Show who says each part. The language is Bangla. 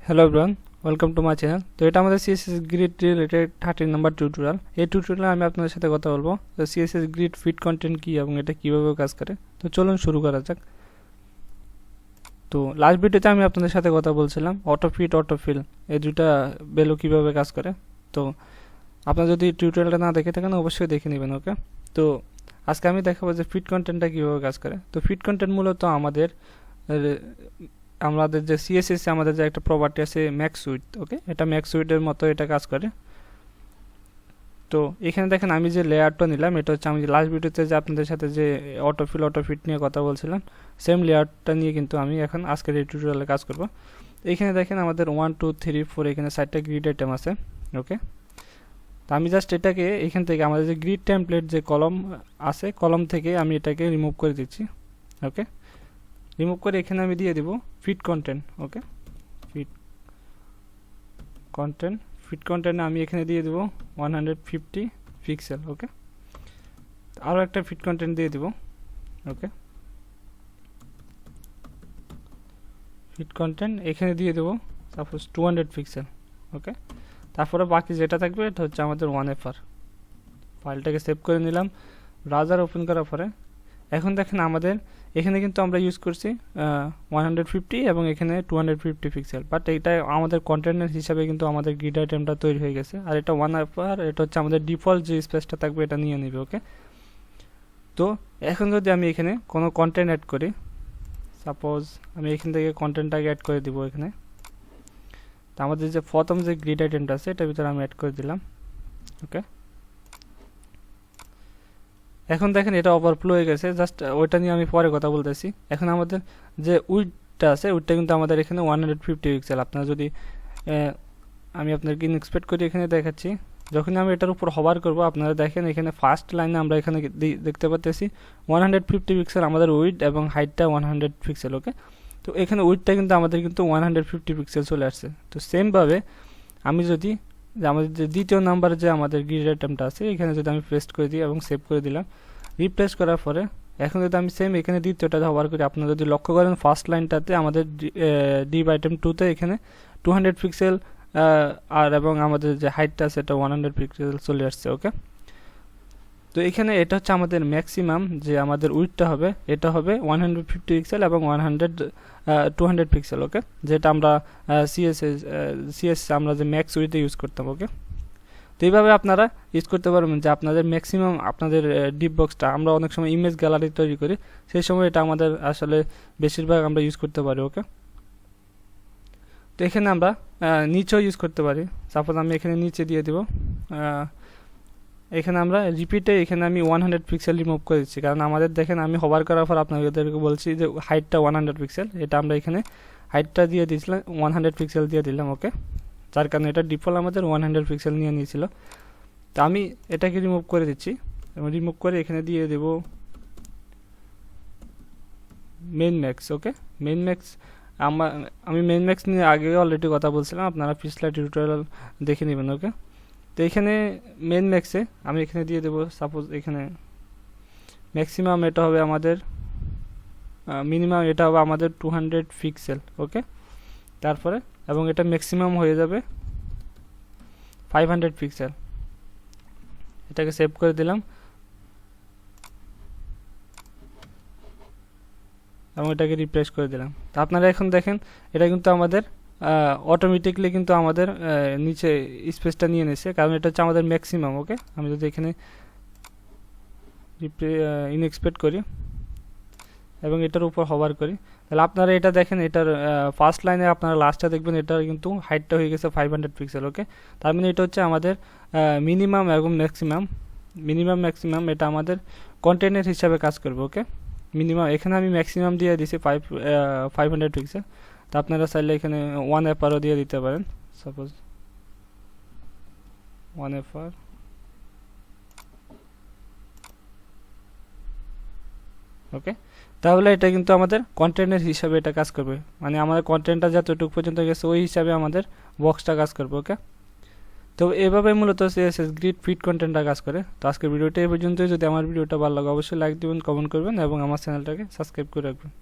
Speaker 1: Hello everyone, welcome to my channel. तो এটা আমাদের CSS grid related 13 number tutorial. এই টিউটোরিয়ালে আমি আপনাদের সাথে কথা বলবো যে CSS গ্রিড ফিট কন্টেন্ট কি এবং এটা কিভাবে কাজ করে। তো চলুন শুরু করা যাক। তো লাস্ট ভিডিওতে আমি আপনাদের সাথে কথা বলছিলাম অটো ফিট অটো ফিল এই দুটো ভ্যালু কিভাবে কাজ করে। তো আপনারা যদি টিউটোরিয়ালটা না দেখে থাকেন অবশ্যই দেখে নেবেন। ওকে, তো আজকে আমি দেখাবো যে ফিট কন্টেন্টটা কিভাবে কাজ করে। তো ফিট কন্টেন্ট মূলত আমাদের যে CSS আমাদের যে একটা প্রপার্টি আছে ম্যাক্স উইথ। ওকে, এটা ম্যাক্স উইথের মতো এটা কাজ করে। তো এখানে দেখেন আমি যে লেয়ারটা নিলাম এটা হচ্ছে আমি লাস্ট ভিডিওতে যে আপনাদের সাথে যে অটোফিল অটোফিট নিয়ে কথা বলছিলাম সেম লেয়ারটা নিয়ে কিন্তু আমি এখন আজকের এই টিউটোরিয়ালে কাজ করব। এখানে দেখেন আমাদের 1 2 3 4 এখানে 4টা গ্রিড আইটেম আছে। ওকে, তো আমি জাস্ট এটাকে এখান থেকে আমাদের যে গ্রিড টেমপ্লেট যে কলম আছে কলম থেকে আমি এটাকে রিমুভ করে দিচ্ছি। ওকে, রিমুভ করে এখানে আমি দিয়ে দিব ফিট কন্টেন্ট। ওকে, ফিট কন্টেন্ট আমি এখানে দিয়ে দিব 150 পিক্সেল। ওকে, আরও একটা ফিট কন্টেন্ট দিয়ে দিব। ওকে, ফিট কন্টেন্ট এখানে দিয়ে দেব সাপোজ 200 পিক্সেল। ওকে, তারপরে বাকি যেটা থাকবে এটা হচ্ছে আমাদের 1FR। ফাইলটাকে সেভ করে নিলাম, ব্রাউজার ওপেন করার পরে এখন দেখেন আমাদের এখানে কিন্তু আমরা ইউজ করছি 150 এবং এখানে 250 পিক্সেল, বাট এইটা আমাদের কন্টেন্টের হিসাবে কিন্তু আমাদের গ্রিড আইটেমটা তৈরি হয়ে গেছে। আর এটা 1FR, এটা হচ্ছে আমাদের ডিফল্ট যে স্পেসটা থাকবে এটা নিয়ে নেবে। ওকে, তো এখন যদি আমি এখানে কোনো কন্টেন্ট অ্যাড করি, সাপোজ আমি এখান থেকে কন্টেন্টটাকে অ্যাড করে দিব এখানে। তো আমাদের যে প্রথম যে গ্রিড আইটেমটা আছে এটার ভিতরে আমি অ্যাড করে দিলাম। ওকে, এখন দেখেন এটা ওভারফ্লো হয়ে গেছে, জাস্ট ওইটা নিয়ে আমি পরে কথা বলতেছি। এখন আমাদের যে উইডটা আছে উইডটা কিন্তু আমাদের এখানে 150 পিক্সেল। আপনারা যদি আমি আপনাদেরকে ইনএক্সপেক্ট করি এখানে দেখাচ্ছি, যখন আমি এটার উপর হভার করব আপনারা দেখেন এখানে ফার্স্ট লাইনে আমরা এখানে দেখতে পাচ্ছি 150 পিক্সেল আমাদের উইড এবং হাইটটা 100 পিক্সেল। ওকে, তো এখানে উইডটা কিন্তু আমাদের 150 পিক্সেল চলে আসছে। তো সেমভাবে আমি যদি আমাদের যে দ্বিতীয় নাম্বার যে আমাদের গ্রিড আইটেমটা আছে এখানে যদি আমি পেস্ট করে দিই এবং সেভ করে দিলাম, রিপ্লেস করার পরে এখন যদি আমি সেম এখানে দ্বিতীয়টা ব্যবহার করি, আপনারা যদি লক্ষ্য করেন ফার্স্ট লাইনটাতে আমাদের ডিভ আইটেম 2তে এখানে 200 পিক্সেল আর এবং আমাদের যে হাইটটা আছে এটা 100 পিক্সেল চলে আসছে। ওকে, তো এখানে এটা হচ্ছে আমাদের ম্যাক্সিমাম যে আমাদের উইডটা হবে এটা হবে 150 পিক্সেল এবং 200 পিক্সেল। ওকে, যেটা আমরা CSS আমরা যে ম্যাক্স উইডে ইউজ করতাম। ওকে, তো এইভাবে আপনারা ইউজ করতে পারবেন যে আপনাদের ম্যাক্সিমাম আপনাদের ডিপ বক্সটা আমরা অনেক সময় ইমেজ গ্যালারি তৈরি করি সেই সময় এটা আমাদের আসলে বেশিরভাগ আমরা ইউজ করতে পারি। ওকে, তো এখানে আমরা নিচেও ইউজ করতে পারি। সাপোজ আমি এখানে নিচে দিয়ে দিব, এখানে আমরা রিপিটে এখানে আমি 100 পিক্সেল রিমুভ করে দিচ্ছি, কারণ আমাদের দেখেন আমি হভার করার পর আপনাদেরকে বলছি যে হাইটটা 100 পিক্সেল, এটা আমরা এখানে হাইটটা দিয়ে দিয়েছিলাম 100 পিক্সেল দিয়ে দিলাম। ওকে, যার কারণে এটা ডিফল্ট আমাদের 100 পিক্সেল নিয়ে নিয়েছিল। তো আমি এটাকে রিমুভ করে দিচ্ছি এবং রিমুভ করে এখানে দিয়ে দেব মেইন ম্যাক্স। ওকে, মেইন ম্যাক্স আমি মেইন ম্যাক্স নিয়ে আগে অলরেডি কথা বলছিলাম, আপনারা পিছলা টিউটোরিয়াল দেখে নেবেন। ওকে, তো এখানে মেন ম্যাক্সে আমি এখানে দিয়ে দেবো সাপোজ এখানে ম্যাক্সিমাম এটা হবে আমাদের মিনিমাম এটা হবে আমাদের 200 পিক্সেল। ওকে, তারপরে এবং এটা ম্যাক্সিমাম হয়ে যাবে 500 পিক্সেল। এটাকে সেভ করে দিলাম এবং এটাকে রিপ্লেস করে দিলাম। তো আপনারা এখন দেখেন এটা কিন্তু আমাদের অটোমেটিকলি কিন্তু আমাদের নিচে স্পেসটা নিয়ে নিচ্ছে, কারণ এটা হচ্ছে আমাদের ম্যাক্সিমাম। ওকে, আমি যদি এখানে ইনএক্সপেক্ট করি এবং এটার উপর হভার করি তাহলে আপনারা এটা দেখেন এটার ফার্স্ট লাইনে আপনারা লাস্টটা দেখবেন এটার কিন্তু হাইটটা হয়ে গেছে 500 পিক্সেল। ওকে, তার মানে এটা হচ্ছে আমাদের মিনিমাম এবং ম্যাক্সিমাম এটা আমাদের কন্টেন্টের হিসাবে কাজ করবে। ওকে, মিনিমাম এখানে আমি ম্যাক্সিমাম দিয়ে দিছি 500 পিক্সেল। তো আপনারা চাইলে এখানে 1FRও দিয়ে দিতে পারেন, সাপোজ 1FR। ওকে, তাহলে এটা কিন্তু আমাদের কন্টেন্টের হিসাবে এটা কাজ করবে, মানে আমাদের কন্টেন্টটা যতটুকু পর্যন্ত গেছে ওই হিসাবে আমাদের বক্সটা কাজ করবে। ওকে, তো এভাবে মূলত CSS গ্রিড ফিট কন্টেন্টটা কাজ করে। তো আজকের ভিডিওটা এই পর্যন্তই। যদি আমার ভিডিওটা ভালো লাগে অবশ্যই লাইক দিবেন, কমেন্ট করবেন এবং আমার চ্যানেলটাকে সাবস্ক্রাইব করে রাখবেন।